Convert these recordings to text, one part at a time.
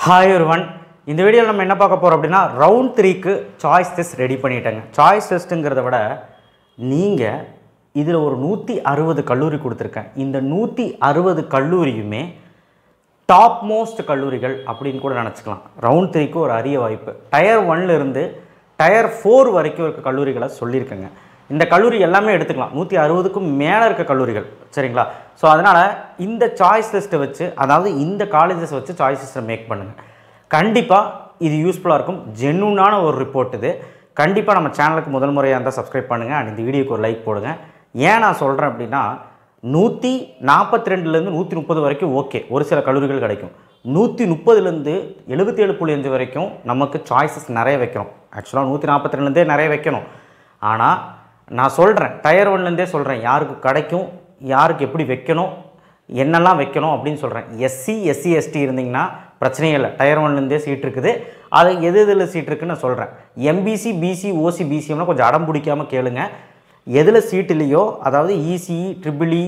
Hi everyone. இந்த வீடியோவில் நம்ம என்ன பார்க்க போகிறோம் அப்படின்னா ரவுண்ட் 3க்கு சாய்ஸ் டெஸ்ட் ரெடி பண்ணிட்டேங்க. சாய்ஸ் டெஸ்ட்டுங்கிறத விட நீங்கள் இதில் ஒரு 160 கல்லூரி கொடுத்துருக்கேன். இந்த 160 கல்லூரியுமே டாப் மோஸ்ட் கல்லூரிகள் அப்படின்னு கூட நினச்சிக்கலாம். ரவுண்ட் 3க்கு ஒரு அரிய வாய்ப்பு. டயர் 1லேருந்து டயர் 4 வரைக்கும் இருக்க கல்லூரிகளை சொல்லியிருக்கேங்க. இந்த கல்லூரி எல்லாமே எடுத்துக்கலாம். 160க்கும் மேலே இருக்க கல்லூரிகள், சரிங்களா? ஸோ அதனால் இந்த சாய்ஸ் லிஸ்ட்டை வச்சு, அதாவது இந்த காலேஜஸ் வச்சு சாய்ஸ் லிஸ்ட்டை மேக் பண்ணுங்கள். கண்டிப்பாக இது யூஸ்ஃபுல்லாக இருக்கும். ஜென்யூனான ஒரு ரிப்போர்ட் இது. கண்டிப்பாக நம்ம சேனலுக்கு முதல் முறையாக இருந்தால் சப்ஸ்கிரைப் பண்ணுங்கள் அண்ட் இந்த வீடியோக்கு ஒரு லைக் போடுங்க. ஏன் நான் சொல்கிறேன் அப்படின்னா 142லேருந்து 130 வரைக்கும் ஓகே, ஒரு சில கல்லூரிகள் கிடைக்கும். 130லேருந்து 77.5 வரைக்கும் நமக்கு சாய்ஸஸ் நிறைய வைக்கணும். ஆக்சுவலாக 142லேருந்தே நிறைய வைக்கணும். ஆனால் நான் சொல்கிறேன், டயர் 1லேருந்தே சொல்கிறேன் யாருக்கு கிடைக்கும், யாருக்கு எப்படி வைக்கணும், என்னெல்லாம் வைக்கணும் அப்படின்னு சொல்கிறேன். எஸ்சி எஸ்டி இருந்தீங்கன்னா பிரச்சனையே இல்லை. டயர் 1லேருந்தே சீட் இருக்குது. அது எது எதில் சீட் இருக்குன்னு நான் சொல்கிறேன். எம்பிசி பிசி ஓசி பிசிஎம்னா கொஞ்சம் அடம் பிடிக்காமல் கேளுங்க. எதில் சீட் இல்லையோ, அதாவது இசிஇ ட்ரிபிள்இ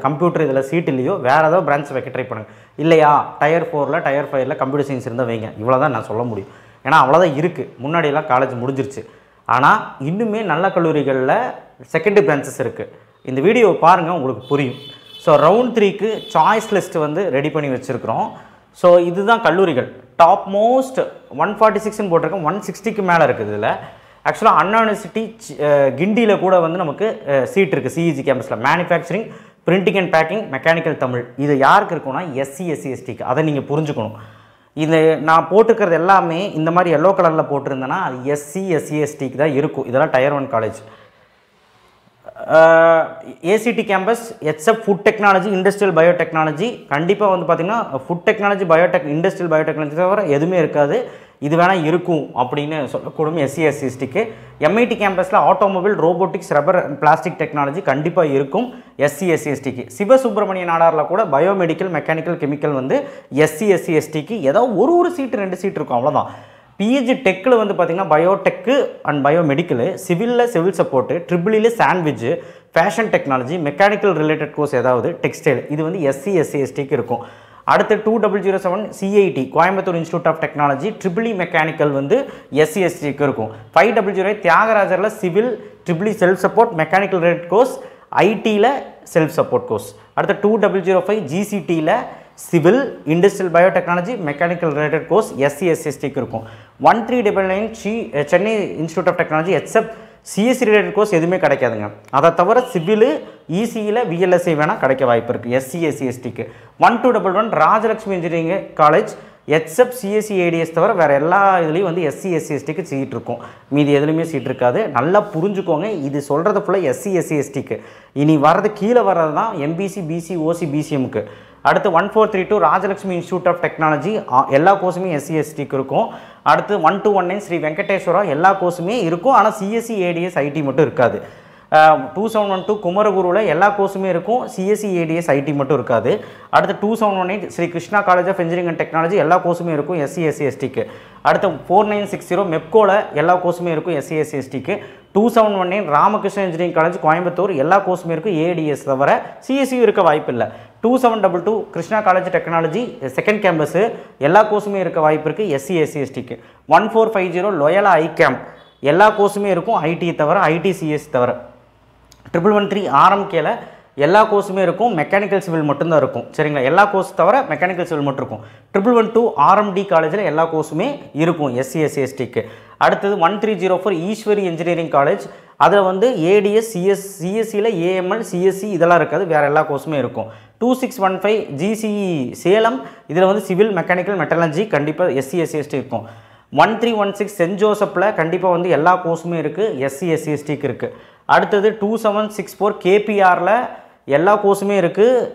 கம்ப்யூட்டர் இதில் சீட் இல்லையோ வேறு ஏதாவது பிரான்ச் வைக்க ட்ரை பண்ணுங்கள். இல்லையா டயர் 4ல் டயர் 5ல் கம்ப்யூட்டர் சயின்ஸ் இருந்தால் வைங்க. இவ்வளோ தான் நான் சொல்ல முடியும். ஏன்னா அவ்வளோதான் இருக்குது. முன்னாடியெல்லாம் காலேஜ் முடிஞ்சிருச்சு. ஆனால் இன்னுமே நல்ல கல்லூரிகளில் செகண்டரி பிரான்ச்சஸ் இருக்குது. இந்த வீடியோவை பாருங்கள், உங்களுக்கு புரியும். ஸோ ரவுண்ட் 3க்கு சாய்ஸ் லிஸ்ட்டு வந்து ரெடி பண்ணி வச்சுருக்கிறோம். ஸோ இதுதான் கல்லூரிகள். டாப் மோஸ்ட் 146ன்னு போட்டிருக்கோம். 160க்கு மேலே இருக்குது. இதில் ஆக்சுவலாக அண்ணா யூனிவர்சிட்டி கிண்டியில் கூட வந்து நமக்கு சீட் இருக்குது. சிஇஜி கேம்பஸில் manufacturing, printing and packing, mechanical Tamil. இது யாருக்கு இருக்குன்னா எஸ்சி எஸ்டிக்கு. அதை நீங்கள் புரிஞ்சுக்கணும். இது நான் போட்டுக்கிறது எல்லாமே இந்த மாதிரி எல்லோ கலரில் போட்டிருந்தேன்னா அது எஸ்சி எஸ்டிக்கு தான் இருக்கும். இதெல்லாம் tier 1 college. ACT campus HF food technology, industrial biotechnology. கண்டிப்பாக வந்து பார்த்திங்கன்னா ஃபுட் டெக்னாலஜி, இண்டஸ்ட்ரியல் பயோடெக்னாலஜி தவிர எதுவுமே இருக்காது. இது வேணால் இருக்கும் அப்படின்னு சொல்லக்கூடும் எஸ்சி எஸ்டிக்கு. எம்ஐடி கேம்பஸில் automobile, robotics, rubber and plastic technology கண்டிப்பாக இருக்கும் எஸ்சி எஸ்டிக்கு. சிவசுப்ரமணிய நாடாரில் கூட பயோமெடிக்கல், மெக்கானிக்கல், கெமிக்கல் வந்து எஸ்சி எஸ்டிக்கு ஏதோ ஒரு சீட்டு 2 சீட் இருக்கும், அவ்வளோதான். பிஜி டெக்கில் வந்து பார்த்திங்கன்னா பயோடெக்கு அண்ட் பயோமெடிக்கலு, சிவிலில் சிவில் சப்போர்ட்டு, ட்ரிபிளில் sandwich, fashion technology, mechanical related course ஏதாவது டெக்ஸ்டைல், இது வந்து எஸ்சி எஸ்டிக்கு இருக்கும். அடுத்து 2007 CIT Coimbatore institute of technology, triple E mechanical வந்து எஸ்சி எஸ்டிக்கு இருக்கும். 500 தியாகராஜரில் civil, triple E self support, mechanical related course, ஐடியில் செல்ஃப் சப்போர்ட் கோர்ஸ். அடுத்து 2005 ஜிசிடியில் civil, industrial biotechnology, mechanical related course SC எஸ்டிக்கு இருக்கும். 1399 Chennai institute of technology except CSE related course எதுவுமே கிடைக்காதுங்க. அதை தவிர சிவில், இசியில் விஎல்எஸ்ஐ வேணால் கிடைக்க வாய்ப்பு இருக்குது எஸ்சி எஸ்டிக்கு. 1211 Rajalakshmi engineering college HF CSC ADS தவிர வேறு எல்லா இதுலேயும் வந்து எஸ்சி எஸ்டிக்கு சீட் இருக்கும். மீதி எதுலையுமே சீட் இருக்காது. நல்லா புரிஞ்சுக்கோங்க. இது சொல்கிறது ஃபுல்லாக எஸ்சி எஸ்டிக்கு. இனி வர்றது கீழே வர்றது தான் எம்பிசி பிசி ஓசி பிசிஎம்க்கு. அடுத்து 1432 ராஜலட்சுமி இன்ஸ்டியூட் ஆஃப் டெக்னாலஜி எல்லா கோர்ஸுமே எஸ்சி எஸ்டிக்கு இருக்கும். அடுத்து 1219 ஸ்ரீ வெங்கடேஸ்வரா எல்லா கோர்ஸுமே இருக்கும். ஆனால் சிஎஸ்சி ஏடிஎஸ் ஐடி மட்டும் இருக்காது. 2712 குமரகுருவில் எல்லா கோர்ஸுமே இருக்கும். சிஎஸ்சி ஏடிஎஸ் ஐடி மட்டும் இருக்காது. அடுத்து 2718 Sri Krishna college of engineering and technology எல்லா கோர்ஸுமே இருக்கும் எஸ்சி எஸ்டிக்கு. அடுத்து 4960 மெப்கோவில் எல்லா கோர்ஸுமே இருக்கும் எஸ்சி எஸ்டிக்கு. 2719 ராமகிருஷ்ண இன்ஜினியரிங் காலேஜ் கோயம்புத்தூர் எல்லா கோர்ஸுமே இருக்கும் ஏடிஎஸ் தவிர சிஎஸ்சியும் இருக்க வாய்ப்பு இல்லை. 2722 Krishna college technology second campus எல்லா கோர்ஸுமே இருக்க வாய்ப்பு இருக்குது எஸ்சி எஸ்டிக்கு. 1450 லோயலா ஐகேம்ப் எல்லா கோர்ஸுமே இருக்கும் ஐடி தவிர, ஐடிசிஎஸ் தவிர. 1113 ஆர்எம்கேல எல்லா கோர்ஸுமே இருக்கும், மெக்கானிக்கல் சிவில் மட்டும்தான் இருக்கும், சரிங்களா? எல்லா கோர்ஸ் தவிர மெக்கானிக்கல் சிவில் மட்டும் இருக்கும். 1112 ஆர்எம்டி காலேஜில் எல்லா கோர்ஸுமே இருக்கும் எஸ்சி எஸ்டிக்கு. அடுத்தது 1304 ஈஸ்வரி இன்ஜினியரிங் காலேஜ். அதில் வந்து ஏடிஎஸ் சிஎஸ்சியில் ஏஎம்எல் சிஎஸ்சி இதெல்லாம் இருக்காது, வேறு எல்லா கோர்ஸுமே இருக்கும். 2615 ஜிசிஇ சேலம். இதில் வந்து சிவில், மெக்கானிக்கல், மெட்டலர்ஜி கண்டிப்பாக எஸ்சி எஸ்டி இருக்கும். 1316 சென்ட் ஜோசப்பில் கண்டிப்பாக வந்து எல்லா கோர்ஸுமே இருக்குது எஸ்சி எஸ்டிக்கு இருக்குது. அடுத்தது 2764 கேபிஆரில் எல்லா கோர்ஸுமே இருக்குது.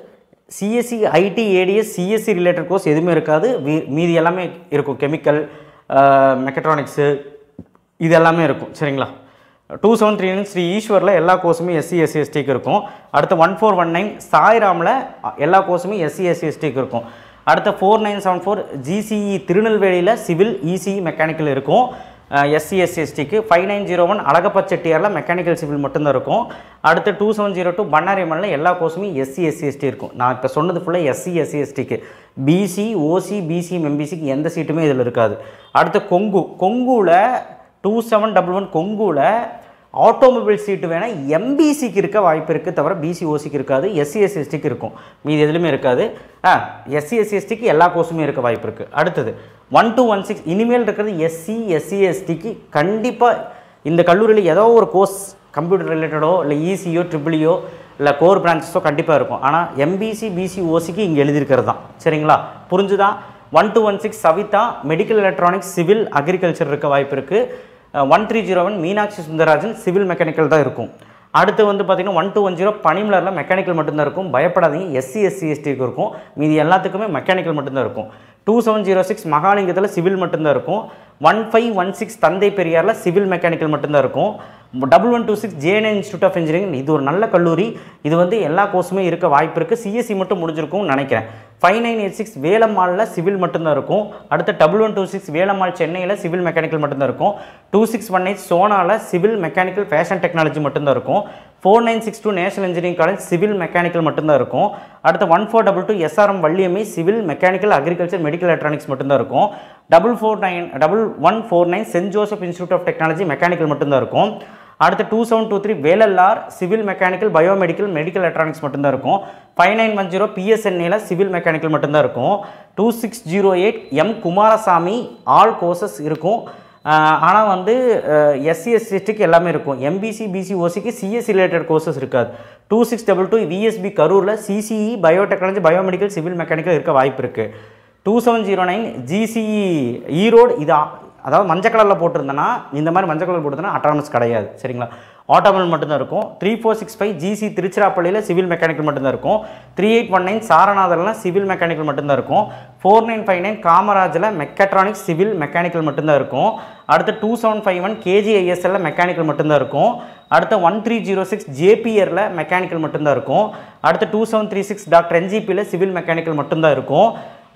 CSC IT ADS CSC related course எதுவுமே இருக்காது, மீதி எல்லாமே இருக்கும். கெமிக்கல், மெக்கட்ரானிக்ஸு இது எல்லாமே இருக்கும், சரிங்களா? 2739 ஸ்ரீ ஈஸ்வரில் எல்லா கோர்ஸுமே எஸ்சி எஸ்டிக்கு இருக்கும். அடுத்து 1419 சாய்ராமில் எல்லா கோர்ஸுமே எஸ்சி எஸ்டிக்கு இருக்கும். அடுத்த 4974 ஜிசிஇ திருநெல்வேலியில் சிவில், இசிஇ, மெக்கானிக்கல் இருக்கும். எஸ்சி எஸ்சி எஸ்டிக்கு. 5901 அழகப்பா செட்டியாரில் மெக்கானிக்கல் சிவில் மட்டும்தான் இருக்கும். அடுத்து 2702 பண்ணாரியம்மனில் எல்லா கோர்ஸுமே எஸ்சி எஸ்சி எஸ்டி இருக்கும். நான் இப்போ சொன்னது ஃபுல்லாக எஸ்சி எஸ்சி எஸ்டிக்கு. பிசி ஓசி பிசிஎம் எம்பிசிக்கு எந்த சீட்டுமே இதில் இருக்காது. அடுத்து கொங்குவில் 2711 கொங்குவில் ஆட்டோமொபைல் சீட்டு வேணால் எம்பிசிக்கு இருக்க வாய்ப்பு இருக்குது, தவிர பிசி ஓசிக்கு இருக்காது. எஸ்சி எஸ்சி எஸ்டிக்கு இருக்கும், மீது எதுலையுமே இருக்காது. எஸ்சி எஸ்சி எஸ்டிக்கு எல்லா கோர்ஸுமே இருக்க வாய்ப்பு இருக்குது. அடுத்தது 1216 இனிமேல் இருக்கிறது எஸ்சி எஸ்சி எஸ்டிக்கு கண்டிப்பாக இந்த கல்லூரியில் ஏதோ ஒரு கோர்ஸ் கம்ப்யூட்டர் ரிலேட்டடோ இல்லை இசியோ ட்ரிபிளியோ இல்லை கோர் பிரான்ச்சஸோ கண்டிப்பாக இருக்கும். ஆனால் எம்பிசி பிசி ஓசிக்கு இங்கே எழுதியிருக்கிறது தான். சரிங்களா, புரிஞ்சுதான்? 1216 Saveetha medical electronics civil agriculture இருக்க வாய்ப்பு இருக்குது. 1301 மீனாட்சி சுந்தரராஜன் சிவில் மெக்கானிக்கல் தான் இருக்கும். அடுத்து வந்து பார்த்திங்கன்னா 1210 பனிமலரில் மெக்கானிக்கல் மட்டும்தான் இருக்கும். பயப்படாதீங்க, எஸ்சி எஸ்சி எஸ்டிக்கு இருக்கும், மீதி எல்லாத்துக்குமே மெக்கானிக்கல் மட்டும்தான் இருக்கும். 2706 மகாலிங்கத்தில் சிவில் மட்டும்தான் இருக்கும். 1516 தந்தை பெரியாரில் சிவில் மெக்கானிக்கல் மட்டும்தான் இருக்கும். 1126 ஜேஎன்ஐ இன்ஸ்டியூட் ஆஃப் இன்ஜினியரிங், இது ஒரு நல்ல கல்லூரி, இது வந்து எல்லா கோர்ஸுமே இருக்க வாய்ப்பு இருக்குது. சிஎஸ்சி மட்டும் முடிஞ்சிருக்கும்னு நினைக்கிறேன். 5986 வேலம்மாளில் சிவில் மட்டும்தான் இருக்கும். அடுத்து 1126 வேலம்மாள் சென்னையில் சிவில் மெக்கானிக்கல் மட்டும்தான் இருக்கும். 2618 சோனாவில் சிவில் மெக்கானிக்கல் ஃபேஷன் டெக்னாலஜி மட்டும்தான் இருக்கும். 4962 national engineering college civil mechanical மட்டும்தான் இருக்கும். அடுத்து 1422 SRM Valliammai civil mechanical agriculture medical electronics மட்டும்தான் இருக்கும். 1149 saint Joseph institute of technology mechanical மட்டும்தான் இருக்கும். அடுத்து 2723 Velalar civil mechanical biomedical medical electronics மட்டும்தான் இருக்கும். 5910 பிஎஸ்என்ஏல சிவில் மெக்கானிக்கல் மட்டும்தான் இருக்கும். 2608 எம் குமாரசாமி ஆல் கோர்சஸ் இருக்கும். ஆனால் வந்து எஸ்சி எஸ்சிக்கு எல்லாமே இருக்கும். எம்பிசி பிசி ஓசிக்கு சிஎஸ்சி ரிலேட்டட் கோர்சஸ் இருக்காது. 2622 விஎஸ்பி கரூரில் CCE biotechnology biomedical civil mechanical இருக்க வாய்ப்பு இருக்குது. 2709 ஜிசிஇ ஈரோடு, இது அதாவது மஞ்சள் கலரில் போட்டிருந்தேன்னா இந்த மாதிரி மஞ்சள் கலர் போட்டிருந்தேன்னா அட்டானமஸ் கிடையாது. சரிங்களா, ஆட்டோமொபைல் மட்டும்தான் இருக்கும். 3465 ஜிசி திருச்சிராப்பள்ளியில் சிவில் மெக்கானிக்கல் மட்டும்தான் இருக்கும். 3819 சாரநாதரில் சிவில் மெக்கானிக்கல் மட்டும்தான் இருக்கும். 4959 காமராஜில் மெக்கட்ரானிக்ஸ் சிவில் மெக்கானிக்கல் மட்டும்தான் இருக்கும். அடுத்து 2751 கேஜிஐஎஸ்எல்ல மெக்கானிக்கல் மட்டும்தான் இருக்கும். அடுத்து 1306 ஜேபிஆரில் மெக்கானிக்கல் மட்டும்தான் இருக்கும். அடுத்து 2736 டாக்டர் என்ஜிபியில் சிவில் மெக்கானிக்கல் மட்டும்தான் இருக்கும்.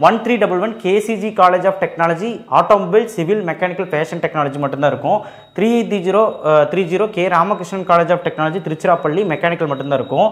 1311 KCG college of technology automobile civil mechanical fashion technology மட்டும்தான் இருக்கும். 3830 K Ramakrishnan college of technology Tiruchirappalli mechanical மட்டும்தான் இருக்கும்.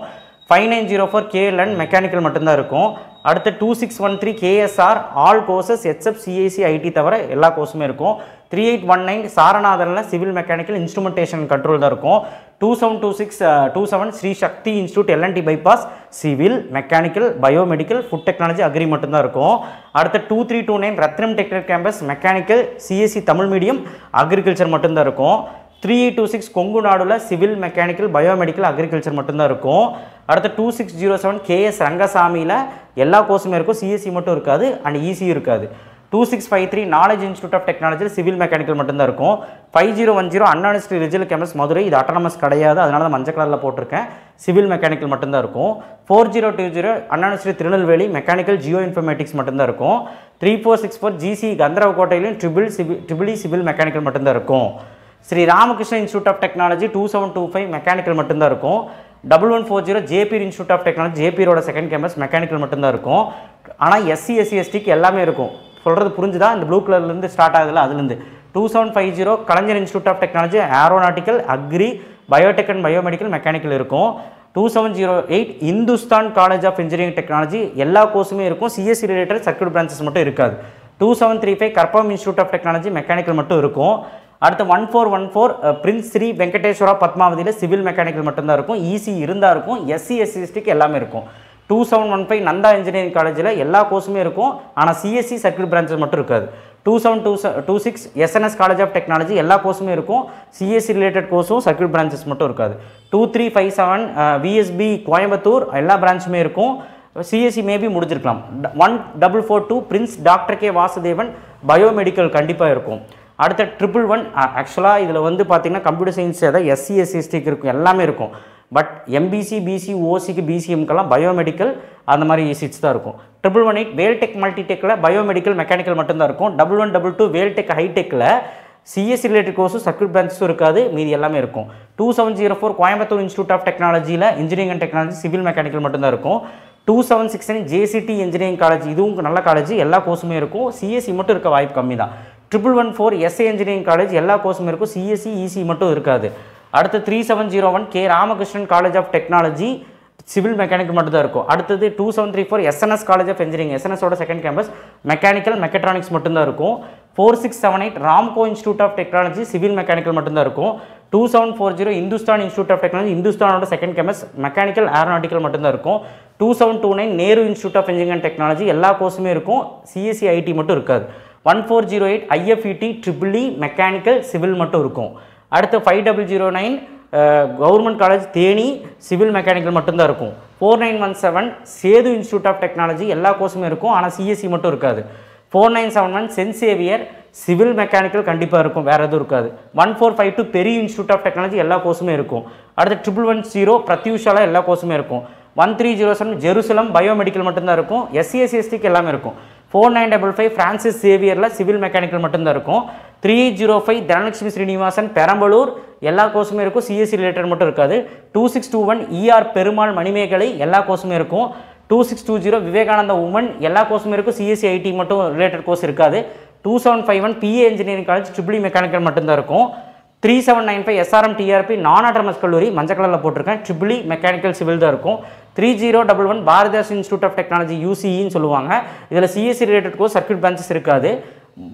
5904 கேஎல்என் மெக்கானிக்கல் மட்டும்தான் இருக்கும். அடுத்து 2613 KSR all courses except CIC IT தவிர எல்லா கோர்ஸுமே இருக்கும். 3819 சாரநாதனில் சிவில் மெக்கானிக்கல் இன்ஸ்ட்ருமெண்டேஷன் கண்ட்ரோல் தான் இருக்கும். 2726 Sri Sakthi institute L and T bypass civil mechanical biomedical food technology agri மட்டும்தான் இருக்கும். அடுத்து 2329 Rathinam technical campus mechanical CSC Tamil medium agriculture மட்டும்தான் இருக்கும். 3826 கொங்கு நாடுல சிவில் மெக்கானிக்கல் பயோமெடிக்கல் அக்ரிகல்ச்சர் மட்டும்தான் இருக்கும். அடுத்து 2607 கேஎஸ் ரங்கசாமியில் எல்லா கோர்ஸுமே இருக்கும், சிஎஸ்சி மட்டும் இருக்காது அண்ட் இசி இருக்காது. 2653 knowledge institute of technology civil mechanical மட்டும்தான் இருக்கும். 5010 Anna university regional campus Madurai, இது அட்டானமஸ் கிடையாது, அதனால தான் மஞ்சள் கலரில் போட்டிருக்கேன். சிவில் மெக்கானிக்கல் மட்டும்தான் இருக்கும். 4020 Anna university Tirunelveli mechanical geo informatics மட்டும்தான் இருக்கும். 3464 ஜிசி கந்தரவக்கோட்டையிலும் ட்ரிபிள் சிவில் மெக்கானிக்கல் மட்டும்தான் இருக்கும். Sri Ramakrishnan institute of technology 2725 mechanical மட்டும்தான் இருக்கும். 1140 ஜேபி இன்ஸ்டியூட் ஆஃப் டெக்னாலஜி ஜேபியோட செகண்ட் கேம்பஸ் மெக்கானிக்கல் மட்டும்தான் இருக்கும். ஆனால் எஸ்சி எஸ்டிக்கு எல்லாமே இருக்கும். சொல்கிறது புரிஞ்சுதான்? இந்த ப்ளூ கலர்லேருந்து ஸ்டார்ட் ஆகுதுல அதுலேருந்து 2750 Kalaignar institute of technology aeronautical agri biotech and biomedical mechanical இருக்கும். 2708 Hindustan college of engineering technology எல்லா கோர்ஸுமே இருக்கும், சிஎஸ்சி ரிலேட்டட் சர்க்யூட் பிரான்ச்சஸ் மட்டும் இருக்காது. 2735 Karpagam institute of technology mechanical மட்டும் இருக்கும். அடுத்து 1414 பிரின்ஸ் ஸ்ரீ வெங்கடேஸ்வரா பத்மாவதியில் சிவில் மெக்கானிக்கல் மட்டும்தான் இருக்கும், இசி இருந்தால் இருக்கும், எஸ்சி எஸ்சிக்கு எல்லாமே இருக்கும். 2715 நந்தா இன்ஜினியரிங் காலேஜில் எல்லா கோர்ஸுமே இருக்கும், ஆனால் சிஎஸ்சி சர்க்யூட் பிரான்ச்சஸ் மட்டும் இருக்காது. 2726 எஸ்என்எஸ் காலேஜ் ஆஃப் டெக்னாலஜி எல்லா கோர்ஸுமே இருக்கும், சிஎஸ்சி ரிலேட்டட் கோர்ஸும் சர்க்யூட் பிரான்ச்சஸ் மட்டும் இருக்காது. 2357 விஎஸ்பி கோயம்புத்தூர் எல்லா பிரான்ச்சுமே இருக்கும், சிஎஸ்சி மேபி முடிஞ்சிருக்கலாம். 1442 prince doctor K Vasudevan biomedical கண்டிப்பாக இருக்கும். அடுத்த 111 ஆக்சுவலாக இதில் வந்து பார்த்திங்கன்னா கம்ப்யூட்டர் சயின்ஸ் ஏதாவது எஸ்சி எஸ்சிக்கு இருக்கும், எல்லாமே இருக்கும். பட் எம்பிசி பிசி ஓசிக்கு பிசிஎம்க்கெல்லாம் பயோமெடிக்கல் அந்த மாதிரி சீட்ஸ் தான் இருக்கும். 1118 வேல்டெக் மல்டிடெக்கில் பயோமெடிக்கல் மெக்கானிக்கல் மட்டும்தான் இருக்கும். 1122 வேல்டெக் ஹைடெக்கில் சிஎஸ்சி ரிலேட்டட் கோர்ஸும் சர்க்யூட் பிரான்ச்சஸும் இருக்காது, மீதி எல்லாமே இருக்கும். 2704 கோயம்புத்தூர் இன்ஸ்டியூட் ஆஃப் டெக்னாலஜியில் engineering and technology civil mechanical மட்டும்தான் இருக்கும். 2769 ஜேசிடி இன்ஜினியரிங் காலேஜ், இதுவும் நல்ல காலேஜ், எல்லா கோர்ஸுமே இருக்கும், சிஎஸ்சி மட்டும் இருக்க வாய்ப்பு கம்மி தான். 1114 எஸ்ஏ இன்ஜினியரிங் காலேஜ் எல்லா கோர்ஸுமே இருக்கும், சிஎஸ்சி இசி மட்டும் இருக்காது. அடுத்து 3701 K Ramakrishnan college of technology civil mechanical மட்டும் தான் இருக்கும். அடுத்தது 2734 எஸ்என்எஸ் காலேஜ் ஆஃப் இன்ஜினியரிங், எஸ்என்எஸோட செகண்ட் கேம்பஸ் மெக்கானிக்கல் மெக்கட்ரானிக்ஸ் மட்டும்தான் இருக்கும். 4678 Ramco institute of technology civil mechanical மட்டும்தான் இருக்கும். 2740 இந்துஸ்தான் இன்ஸ்டியூட் ஆஃப் டெக்னாலஜி இந்துஸ்தானோட செகண்ட் கேம்பஸ் மெக்கானிக்கல் ஏரோநாட்டிக்கல் மட்டும்தான் இருக்கும். 2729 Nehru institute of engineering and technology எல்லா கோர்ஸுமே இருக்கும், சிஎஸ்சி ஐடி மட்டும் இருக்காது. 1408 IFET triple E mechanical civil மட்டும் இருக்கும். அடுத்து 5009 government college Theni civil mechanical மட்டும்தான் இருக்கும். 4917 சேது இன்ஸ்டியூட் ஆஃப் டெக்னாலஜி எல்லா கோர்ஸுமே இருக்கும், ஆனால் சிஎஸ்சி மட்டும் இருக்காது. 4971 சென்ட் சேவியர் சிவில் மெக்கானிக்கல் கண்டிப்பாக இருக்கும், வேறு எதுவும் இருக்காது. 1452 பெரிய இன்ஸ்டியூட் ஆஃப் டெக்னாலஜி எல்லா கோர்ஸுமே இருக்கும். அடுத்து 1110 பிரத்யூஷாலா எல்லா கோர்ஸுமே இருக்கும். 1307 ஜெருசலம் பயோமெடிக்கல் மட்டும்தான் இருக்கும், எஸ்சிஎஸ்சிஎஸ்டிக்கு எல்லாமே இருக்கும். 4955 ஃப்ரான்சிஸ் சேவியரில் சிவில் மெக்கானிக்கல் மட்டும்தான் இருக்கும். 3805 தனலட்சுமி ஸ்ரீனிவாசன் பெரம்பலூர் எல்லா கோர்ஸுமே இருக்கும், சிஎஸ்சி ரிலேட்டட் மட்டும் இருக்காது. 2621 இஆர் பெருமாள் மணிமேகலை எல்லா கோர்ஸுமே இருக்கும். 2620 விவேகானந்தா உமன் எல்லா கோர்ஸுமே இருக்கும், சிஎஸ்சி ஐடி மட்டும் ரிலேட்டட் கோர்ஸ் இருக்காது. 2751 PA engineering college triple E mechanical மட்டும்தான் இருக்கும். 3795 எஸ்ஆர்எம் டிஆர்பி நான் ஆட்டோனமஸ் கல்லூரி மஞ்சள் கலரில் போட்டிருக்கேன், ட்ரிபிள் இ மெக்கானிக்கல் சிவில் தான் இருக்கும். 3011 பாரதிதாஸ் இன்ஸ்டியூட் ஆஃப் டெக்னாலஜி யூசிஇன்னு சொல்லுவாங்க, இதில் CSC related course circuit branches இருக்காது,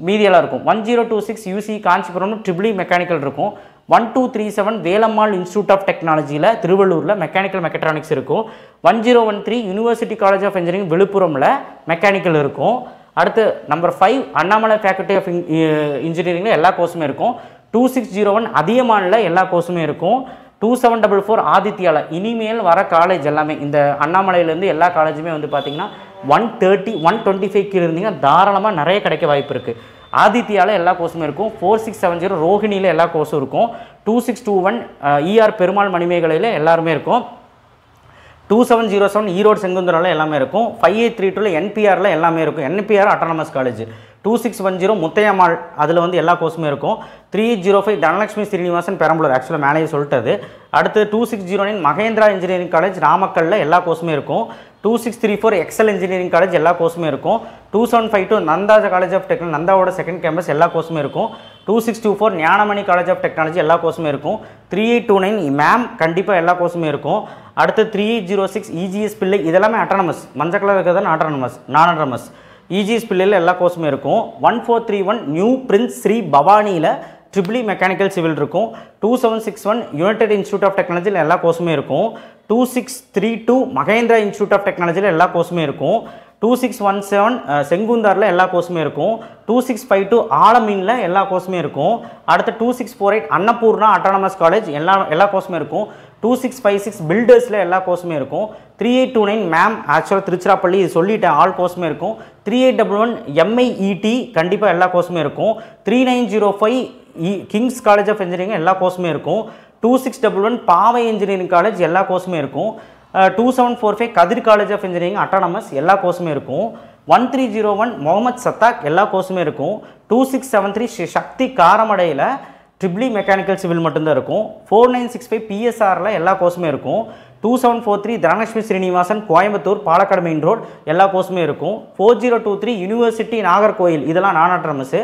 மீதியெல்லாம் இருக்கும். 1026 UC Kanchipuram triple E mechanical இருக்கும். 1237 வேலம்மாள் இன்ஸ்டியூட் ஆஃப் டெக்னாலஜியில் திருவள்ளூரில் மெக்கானிக்கல் மெக்கட்ரானிக்ஸ் இருக்கும். 1013 யூனிவர்சிட்டி காலேஜ் ஆஃப் இன்ஜினியரிங் விழுப்புரமில் மெக்கானிக்கல் இருக்கும். அடுத்து நம்பர் 5 அண்ணாமலை ஃபேக்கல்ட்டி ஆஃப் இன்ஜினியரிங்கில் எல்லா கோர்ஸுமே இருக்கும். 2601 அதியமானில் எல்லா கோர்ஸுமே இருக்கும். 2744 ஆதித்யாவில் இனிமேல் வர காலேஜ் எல்லாமே இந்த அண்ணாமலையிலேருந்து எல்லா காலேஜுமே வந்து பார்த்திங்கன்னா 130 125 கீழே இருந்தீங்கன்னா தாராளமாக நிறைய கிடைக்க வாய்ப்பு இருக்குது. ஆதித்யாவில் எல்லா கோர்ஸுமே இருக்கும். 4670 ரோஹிணியில் எல்லா கோர்ஸும் இருக்கும். 2621 இஆர் பெருமாள் மணிமேகலையில் எல்லாருமே இருக்கும். 2707 ஈரோடு செங்குந்தராவில் எல்லாமே இருக்கும். 5832 என்பிஆரில் எல்லாமே இருக்கும், என்பிஆர் அட்டானமஸ் காலேஜ். 2610 முத்தையம்மாள் அதில் வந்து எல்லா கோர்ஸுமே இருக்கும். 3805 தனலட்சுமி ஸ்ரீனிவாசன் பெரம்பலூர், ஆக்சுவலாக மேலேயே சொல்லிட்டது. அடுத்து 2609 மகேந்திரா இன்ஜினியரிங் காலேஜ் நாமக்கல்லில் எல்லா கோர்ஸுமே இருக்கும். 2634 எக்ஸல் இன்ஜினியரிங் காலேஜ் எல்லா கோர்ஸுமே இருக்கும். 2752 நந்தா காலேஜ் ஆஃப் டெக்னாலஜி நந்தாவோட செகண்ட் கேம்பஸ் எல்லா கோர்ஸுமே இருக்கும். 2624 ஞானமணி காலேஜ் ஆஃப் டெக்னாலஜி எல்லா கோர்ஸுமே இருக்கும். 3829 மேம் கண்டிப்பாக எல்லா கோர்ஸுமே இருக்கும். அடுத்து 3806 இஜிஎஸ் பிள்ளை இதெல்லாமே அட்டானமஸ், மஞ்சள் கலர் இருக்கிறது நான் அட்டானமஸ். இஜிஎஸ் பிள்ளையில் எல்லா கோர்ஸுமே இருக்கும். 1431 நியூ பிரின்ஸ் ஸ்ரீ பவானியில் ட்ரிபிள் இ மெக்கானிக்கல் சிவில் இருக்கும். 2761 யுனைடெட் இன்ஸ்டியூட் ஆஃப் டெக்னாலஜியில் எல்லா கோர்ஸுமே இருக்கும். 2632 மகேந்திரா இன்ஸ்டியூட் ஆஃப் டெக்னாலஜியில் எல்லா கோர்ஸுமே இருக்கும். 2617 செங்குந்தாரில் எல்லா கோர்ஸுமே இருக்கும். 2652 ஆலமீனில் எல்லா கோர்ஸுமே இருக்கும். அடுத்து 2648 அன்னபூர்ணா அட்டானமஸ் காலேஜ் எல்லா கோர்ஸுமே இருக்கும். 2656 பில்டர்ஸில் எல்லா கோர்ஸுமே இருக்கும். 3829 மேம் ஆக்சுவலாக திருச்சிராப்பள்ளி இது சொல்லிட்டேன், ஆல் கோர்ஸுமே இருக்கும். 3811 எம்ஐஇடி கண்டிப்பாக எல்லா கோர்ஸுமே இருக்கும். 3905 கிங்ஸ் காலேஜ் ஆஃப் இன்ஜினியரிங் எல்லா கோர்ஸுமே இருக்கும். 2611 பாவை இன்ஜினியரிங் காலேஜ் எல்லா கோர்ஸுமே இருக்கும். 2745 கதிர் காலேஜ் ஆஃப் இன்ஜினியரிங் அட்டானமஸ் எல்லா கோர்ஸுமே இருக்கும். 1301 முகமது சத்தாக் எல்லா கோர்ஸுமே இருக்கும். 2673 சக்தி காரமடையில் ட்ரிபிள் இ மெக்கானிக்கல் சிவில் மட்டும்தான் இருக்கும். 4965 பிஎஸ்ஆரில் எல்லா கோர்ஸுமே இருக்கும். 2743 தனலட்சுமி ஸ்ரீனிவாசன் கோயம்புத்தூர் பாலக்காடு மெயின் ரோடு எல்லா கோர்ஸுமே இருக்கும். 4023 யூனிவர்சிட்டி நாகர்கோயில் இதெல்லாம் நான் அட்டானமஸ்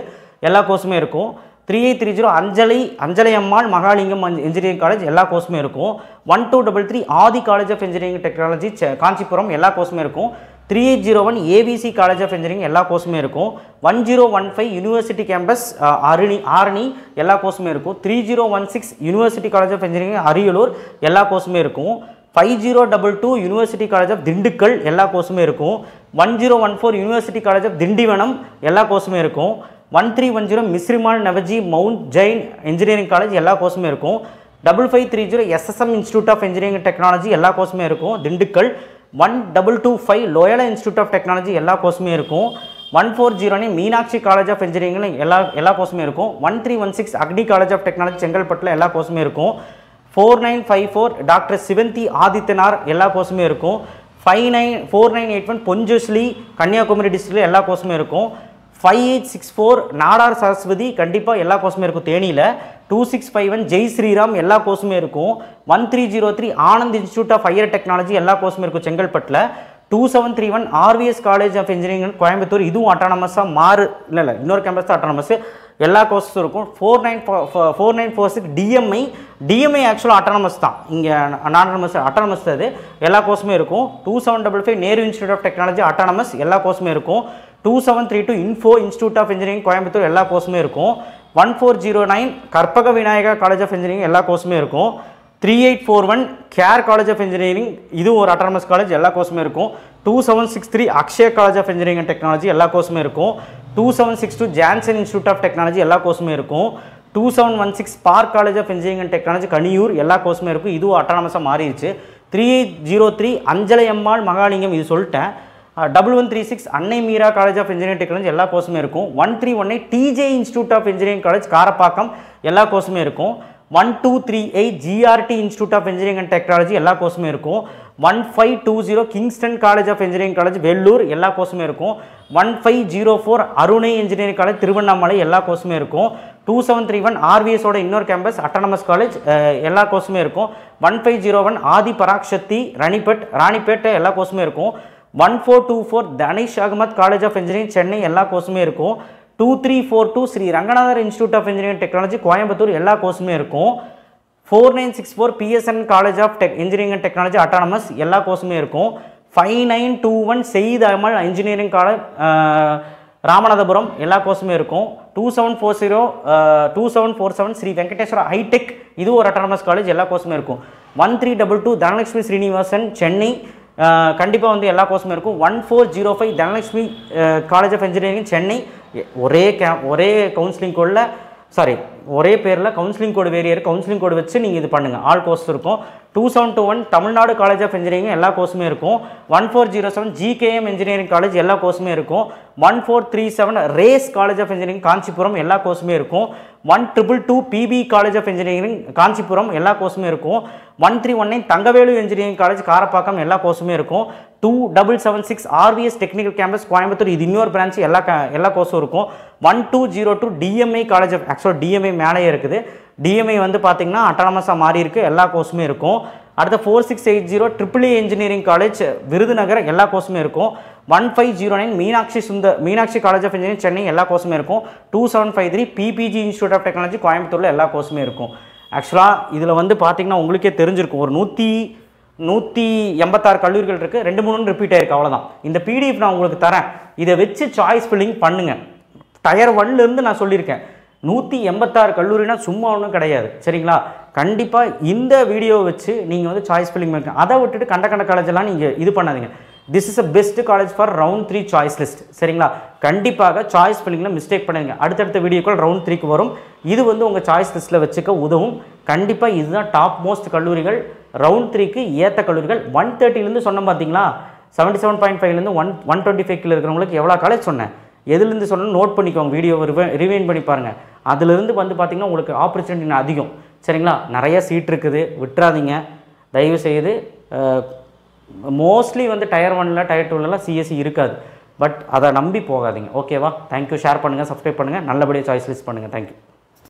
எல்லா கோர்ஸுமே இருக்கும். 3830 அஞ்சலி அம்மாள் மகாலிங்கம் இன்ஜினியரிங் காலேஜ் எல்லா கோர்ஸுமே இருக்கும். 1233 Adhi college of engineering technology Kanchipuram எல்லா கோர்ஸுமே இருக்கும். 3801 ஏவிசி காலேஜ் ஆஃப் இன்ஜினியரிங் எல்லா கோர்ஸுமே இருக்கும். 1015 யூனிவர்சிட்டி கேம்பஸ் ஆரணி எல்லா கோர்ஸுமே இருக்கும். 3016 university college of engineering Ariyalur எல்லா கோர்ஸுமே இருக்கும். 5022 யூனிவர்சிட்டி காலேஜ் ஆஃப் திண்டுக்கல் எல்லா கோர்ஸுமே இருக்கும். 1014 யூனிவர்சிட்டி காலேஜ் ஆஃப் திண்டிவனம் எல்லா கோர்ஸுமே இருக்கும். 1310 மிஸ்ரிமால் நவஜி மவுண்ட் ஜெயின் இன்ஜினியரிங் காலேஜ் எல்லா கோர்ஸுமே இருக்கும். 5530 SSM institute of engineering technology எல்லா கோர்ஸுமே இருக்கும் Dindigul. 1225 Loyola institute of technology எல்லா கோர்ஸுமே இருக்கும். 1409 மீனாட்சி காலேஜ் ஆஃப் இன்ஜினியரிங் எல்லா கோர்ஸுமே இருக்கும். 1316 அக்னி காலேஜ் ஆஃப் டெக்னாலஜி செங்கல்பட்டில் எல்லா கோர்ஸுமே இருக்கும். 4954 டாக்டர் சிவந்தி ஆதித்யனார் எல்லா கோர்ஸுமே இருக்கும். 4981 பொஞ்சுஸ்லி கன்னியாகுமரி டிஸ்ட்ரிக்டில் எல்லா கோர்ஸுமே இருக்கும். 5864 நாடார் சரஸ்வதி கண்டிப்பாக எல்லா கோர்ஸுமே இருக்கும் தேனியில். 2651 ஜெய் ஸ்ரீராம் எல்லா கோர்ஸுமே இருக்கும். 1303 Anand institute of higher technology எல்லா கோர்ஸுமே இருக்கும் செங்கல்பட்டில். 2731 RVS college of engineering Coimbatore, இதுவும் அட்டானமஸாக இல்லை இன்னொரு கேம்பஸ் தான் அட்டானமஸ், எல்லா கோர்ஸஸும் இருக்கும். 4946 டிஎம்ஐ ஆக்சுவலாக அட்டானமஸ் தான், இங்கே அட்டானமஸ் அது, எல்லா கோர்ஸுமே இருக்கும். 2755 Nehru institute of technology autonomous, எல்லா கோர்ஸுமே இருக்கும். 2732 info institute of engineering Coimbatore, எல்லா கோர்ஸுமே இருக்கும். 1409 Karpaga Vinayaga college of engineering, எல்லா கோர்ஸுமே இருக்கும். 3841 கேர் காலேஜ் ஆஃப் இன்ஜினியரிங், இது ஒரு அட்டானமஸ் காலேஜ், எல்லா கோர்ஸுமே இருக்கும். 2763 Akshaya college of engineering and technology, எல்லா கோர்ஸுமே இருக்கும். 2762 ஜான்சன் இன்ஸ்டியூட் ஆஃப் டெக்னாலஜி, எல்லா கோர்ஸுமே இருக்கும். 2716 spark college of engineering and technology Kaniyur, எல்லா கோர்ஸுமே இருக்கும், இதுவும் அட்டானமஸாக மாறிடுச்சு. 3803 அஞ்சலை அம்மாள் மகாலிங்கம், இது சொல்லிட்டேன். 1136 Annai Meera college of engineering technology, எல்லா கோர்ஸுமே இருக்கும். 1318 DJ institute of engineering college Karapakkam, எல்லா கோர்ஸுமே இருக்கும். 1238 GRT institute of engineering and technology, எல்லா கோர்ஸுமே இருக்கும். 1520 Kingston college of engineering college Vellore, எல்லா கோர்ஸுமே இருக்கும். 1504 அருணை இன்ஜினியரிங் காலேஜ் திருவண்ணாமலை, எல்லா கோர்ஸுமே இருக்கும். 2731 ஆர்விஎஸோட இன்னொரு கேம்பஸ் அட்டானமஸ் காலேஜ், எல்லா கோர்ஸுமே இருக்கும். 1501 ஆதி பராக்ஷக்தி ராணிப்பேட், எல்லா கோர்ஸுமே இருக்கும். 1424 Danish Ahmed college of engineering Chennai, எல்லா கோர்ஸுமே இருக்கும். 2342 Sri Ranganathar institute of engineering technology Coimbatore, எல்லா கோர்ஸுமே இருக்கும். 4964 PSN college of engineering and technology autonomous, எல்லா கோர்ஸுமே இருக்கும். 5921 செய்த் அமல் இன்ஜினியரிங் காலேஜ் ராமநாதபுரம், எல்லா கோர்ஸுமே இருக்கும். 2747 ஸ்ரீ வெங்கடேஸ்வர ஹைடெக், இது ஒரு அட்டானமஸ் காலேஜ், எல்லா கோர்ஸுமே இருக்கும். 1322 தனலட்சுமி ஸ்ரீனிவாசன் சென்னை, கண்டிப்பாக வந்து எல்லா கோர்ஸுமே இருக்கும். 1405 Dhanalakshmi college of engineering Chennai, ஒரே கவுன்சிலிங் கோடில் ஒரே பேரில் கவுன்சிலிங் கோடு வேரியர், கவுன்சிலிங் கோடு வச்சு நீங்கள் இது பண்ணுங்கள், ஆல் கோர்ஸ் இருக்கும். 2721 தமிழ்நாடு காலேஜ் ஆஃப் இன்ஜினியரிங், எல்லா கோர்ஸுமே இருக்கும். 1407 ஜிகேஎம் இன்ஜினியரிங் காலேஜ், எல்லா கோர்ஸுமே இருக்கும். 1437 race college of engineering Kanchipuram, எல்லா கோர்ஸுமே இருக்கும். 1222 PP college of engineering Kanchipuram, எல்லா கோர்ஸுமே இருக்கும். 1319 தங்கவேலு இன்ஜினியரிங் காலேஜ் காரப்பாக்கம், எல்லா கோர்ஸுமே இருக்கும். 2776 ஆர்விஎஸ் டெக்னிக்கல் கேம்பஸ் கோயம்புத்தூர், இது இன்னொரு பிரான்ச், எல்லா கோர்ஸும் இருக்கும். 1202 டிஎம்ஐ காலேஜ் ஆஃப் ஆக்சுவலாக டிஎம்ஐ மேலேயே இருக்குது, டிஎம்ஐ வந்து பார்த்தீங்கன்னா அட்டானமஸாக மாறி இருக்குது, எல்லா கோர்ஸுமே இருக்கும். அடுத்த 4680 ட்ரிபிள்இ இன்ஜினியரிங் காலேஜ் விருதுநகர், எல்லா கோர்ஸுமே இருக்கும். 1509 Meenakshi college of engineering Chennai, எல்லா கோர்ஸுமே இருக்கும். 2753 பிபிஜி இன்ஸ்டியூட் ஆஃப் டெக்னாலஜி கோயம்புத்தூரில், எல்லா கோர்ஸுமே இருக்கும். ஆக்சுவலாக இதில் வந்து பார்த்தீங்கன்னா உங்களுக்கே தெரிஞ்சிருக்கும், ஒரு 186 கல்லூரிகள் இருக்குது, 2-3 ரிப்பீட் ஆயிருக்கு, அவ்வளோதான். இந்த பிடிஎஃப் நான் உங்களுக்கு தரேன், இதை வச்சு சாய்ஸ் ஃபில்லிங் பண்ணுங்கள். டயர் 1லேருந்து நான் சொல்லியிருக்கேன், 186 கல்லூரினா சும்மா ஒன்றும் கிடையாது, சரிங்களா? கண்டிப்பாக இந்த வீடியோவை வச்சு நீங்கள் வந்து சாய்ஸ் ஃபில்லிங் பண்ணுங்க. அதை விட்டுட்டு கண்ட காலேஜெல்லாம் நீங்கள் இது பண்ணாதீங்க. This is a best college for round 3 choice list, சரிங்களா? கண்டிப்பாக சாய்ஸ் ஃபில்லிங்கில் மிஸ்டேக் பண்ணுங்க. அடுத்தடுத்த வீடியோக்கள் ரவுண்ட் 3க்கு வரும், இது வந்து உங்கள் சாய்ஸ் லிஸ்ட்டில் வச்சுக்க உதவும். கண்டிப்பாக இதுதான் டாப் மோஸ்ட் கல்லூரிகள், ரவுண்ட் 3க்கு ஏற்ற கல்லூரிகள். 130லேருந்து சொன்னோம் பார்த்தீங்களா, 77.5லேருந்து 125 கீழே இருக்கிறவங்களுக்கு எவ்வளோ காலேஜ் சொன்னேன், எதுலேருந்து சொன்னால் நோட் பண்ணிக்கோங்க, வீடியோவை ரிவைன் பண்ணி பாருங்கள். அதுலேருந்து வந்து பார்த்திங்கன்னா உங்களுக்கு ஆப்பர்ச்சுனிட்டி அதிகம், சரிங்களா? நிறைய சீட் இருக்குது, விட்டுறாதீங்க தயவுசெய்து. மோஸ்ட்லி வந்து டயர் 1ல் டயர் 2லலாம் சிஎஸ்சி இருக்காது, பட் அதை நம்பி போகாதீங்க, ஓகேவா? தேங்க்யூ. ஷேர் பண்ணுங்கள், சப்ஸ்கிரைப் பண்ணுங்கள், நல்லபடியாக சாய்ஸ் லிஸ்ட் பண்ணுங்கள். தேங்க்யூ.